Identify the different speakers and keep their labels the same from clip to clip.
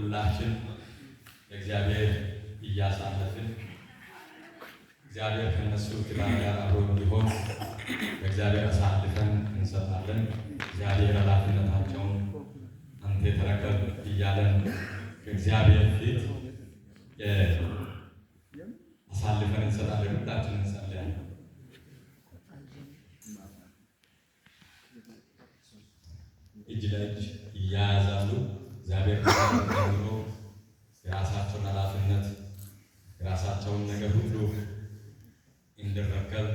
Speaker 1: ሁላችን እግዚአብሔር እያሳለፍን እግዚአብሔር ከነሱ ጋር አብሮ እንዲሆን በእግዚአብሔር አሳልፈን እንሰጣለን። እግዚአብሔር ኃላፊነታቸውን አንተ ተረከብ እያለን ከእግዚአብሔር ፊት አሳልፈን እንሰጣለን። ሁላችን እንጸልያለን። እጅ ለእጅ እያያዛሉ። እግዚአብሔር ተቀብሎ የራሳቸውን ኃላፊነት የራሳቸውን ነገር ሁሉ እንዲረከብ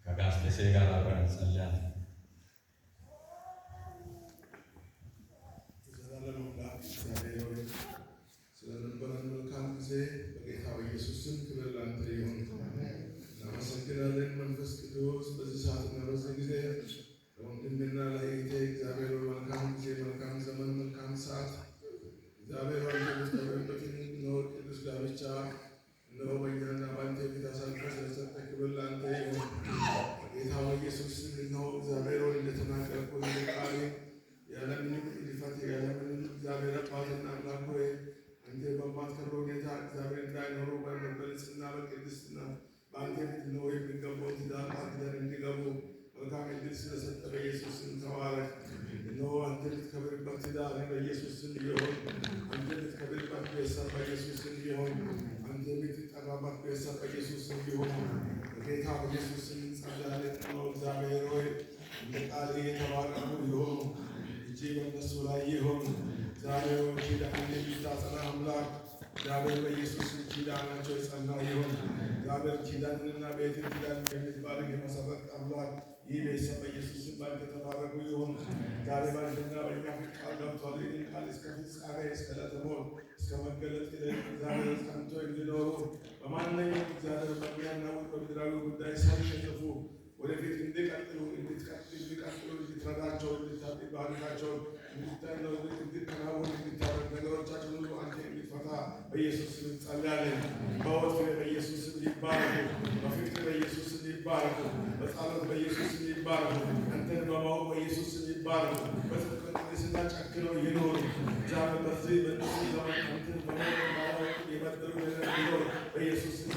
Speaker 1: ከጋሽ ደሴ ጋር አብረን እንጸልያለን።
Speaker 2: ስለነበረን መልካም ጊዜ በጌታ በኢየሱስ ስም ክብር ላንተ ይሁን። እናመሰግናለን መንፈስ ቅዱስ በዚህ ሰዓትና በዚህ ጊዜ ለወንድምና ለእህቴ እግዚአብሔር መልካም ጊዜ፣ መልካም ዘመን፣ መልካም ሰዓት እግዚአብሔር ባለበትን ነው ቅዱስ ጋብቻ ነው በእኛና በአንተ ፊት አሳልፈህ ስለሰጠ ክብር ላንተ ይሁን። በጌታ በኢየሱስ ስም ነው እግዚአብሔር እንደተናገርኩ ቃል ያለምንም ልፋት ያለምንም እግዚአብሔር አባትና አምላክ ሆይ አንተ በማትከብረው ሁኔታ እግዚአብሔር እንዳይኖሩ በመበለጽና በቅድስና በአንተ ፊት ነው የሚገባው ትዳር አክደር እንዲገቡ መልካም ዕድል ስለሰጠ በኢየሱስ ስም ተባረክ። እነሆ አንተ ልትከብርበት ትዳር በኢየሱስ ስም ይሁን። አንተ ልትከብርበት ቤተሰብ በኢየሱስ ስም ይሁን። አንተ የምትጠራበት ቤተሰብ በኢየሱስ ስም ይሁን። በጌታ በኢየሱስ ስም እንጸልያለን። ነው እግዚአብሔር ሆይ እንደ ቃል የተባረኩ ይሁኑ። እጅ በእነሱ ላይ ይሁን። እግዚአብሔር ሆይ ኪዳን የሚታጸና አምላክ እግዚአብሔር በኢየሱስ ስም ኪዳናቸው የጸና ይሁን። እግዚአብሔር ኪዳንንና ቤትን ኪዳን የምትባርክ የመሰረት አምላክ ይህ ቤተሰብ በኢየሱስ ስም ባንተ የተባረኩ ይሁን። ዛሬ ባንተና በእኛ ፊት ቃል ገብቷል። ይህን ቃል እስከ ፍጻሜ እስከ ለተሞል እስከ መገለጥ እግዚአብሔር ጸንቶ እንዲኖሩ በማንኛውም እግዚአብሔር በሚያናውጥ በምድራዊ ጉዳይ ሳይሸነፉ ወደፊት እንዲቀጥሉ እንድትረዳቸው እንድታባርካቸው እንዲከናወኑ እንድታደርግ ነገሮቻችን ሁሉ አንተ እንድትፈታ በኢየሱስ ስም እንጸልያለን። በወት በኢየሱስ ስም ይባረኩ፣ በፍቅር በኢየሱስ ስም ይባረኩ፣ በጸሎት በኢየሱስ ስም ይባረኩ፣ አንተን በማወቅ በኢየሱስ ስም ይባረኩ። በቅድስና ጨክነው ይኖሩ። እግዚአብሔር በዚህ በእነሱ ዘመን አንተን በማወቅ የበደሉ ነገር ቢኖር በኢየሱስ ስም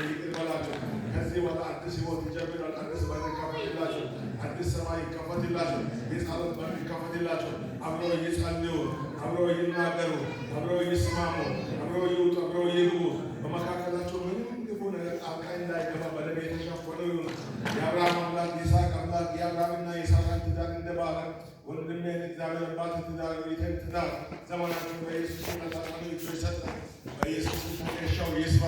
Speaker 2: ይቅር በላቸው። ከዚህ በኋላ አዲስ ሕይወት ይጀምራል። አዲስ በር ይከፈትላቸው፣ አዲስ ሰማይ ይከፈትላቸው፣ የጸሎት በር ይከፈትላቸው። አብረው ይጸልዩ፣ አብረው ይናገሩ፣ አብረው ይስማሙ፣ አብረው ይውጡ፣ አብረው ይግቡ። በመካከላቸው ምንም ክፉ ነገር ጣልቃ እንዳይገባ በደም የተሸፈኑ ይሁኑ። የአብርሃም አምላክ የይስሐቅ አምላክ የአብርሃምና የይስሐቅን ትዳር እንደባረክ ወንድሜን እግዚአብሔር አባት ትዳር ቤተን ትዳር ዘመናቸው በኢየሱስ መጣጣኑ ይሰጣ። በኢየሱስ ትከሻው ይስፋ።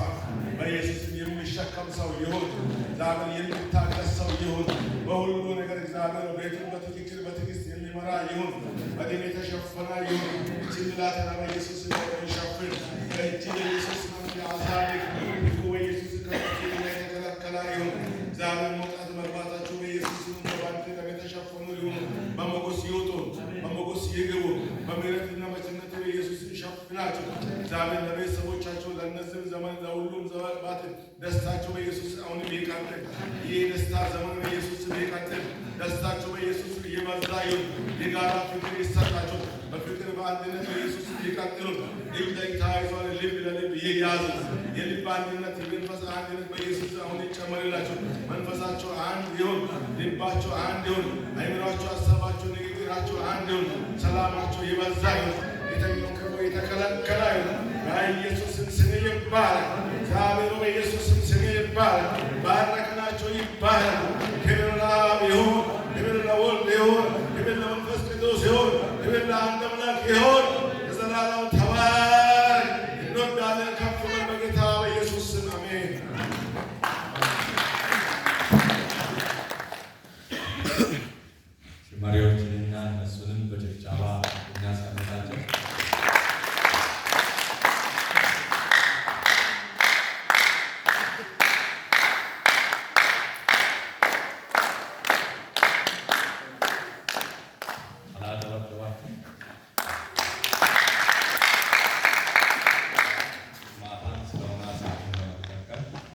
Speaker 2: በኢየሱስ የሚሸከም ሰው ይሁን። እግዚአብሔር የሚታገስ ሰው ይሁን። በሁሉ ነገር እግዚአብሔር ቤቱን በትክክል በትዕግስት የሚመራ ይሁን። በደም የተሸፈነ ይሁን። ችግላትና በኢየሱስ የሚሸፍን በእጅ በኢየሱስ አሳልፍ በኢየሱስ ከፊት የተከለከለ ይሁን። እግዚአብሔር መውጣት መግባታቸው በኢየሱስ በባንተ ደም የተሸፈኑ ይሁን። በሞገስ ይውጡ፣ በሞገስ ይግቡ። በምሕረትና በቸርነት በኢየሱስ ይሸፍናቸው። እግዚአብሔር ለቤተሰቦቻቸው ለእነዚህም ዘመን ለሁሉም ዘመናት ደስታቸው በኢየሱስ አሁንም ይቀጥል። ይህ ደስታ ዘመን በኢየሱስ ይቀጥል። ደስታቸው በኢየሱስ እየበዛ ይሁን። የጋራ ፍቅር ይሰጣቸው። በፍቅር በአንድነት በኢየሱስ ይቀጥሉ። እጅ ለእጅ ተያይዘዋል። ልብ ለልብ ይያዙ። የልብ አንድነት የመንፈስ አንድነት በኢየሱስ አሁን ይጨመርላቸው። መንፈሳቸው አንድ ይሁን። ልባቸው አንድ ይሁን። አይምሯቸው፣ ሀሳባቸው፣ ንግግራቸው አንድ ይሁን። ሰላማቸው ይበዛ ይሁን። የተኛው ክፉ የተከለከለ ይሁን። በኢየሱስም ስም ይባረክ። እግዚአብሔር በኢየሱስም ስም ይባረክ። ባረክናቸው ይባረክ። ክብር ለአብ ይሁን፣ ክብር ለወልድ ይሁን፣ ክብር ለመንፈስ ቅዱስ ይሁን፣ ክብር ለአንድ አምላክ ይሁን።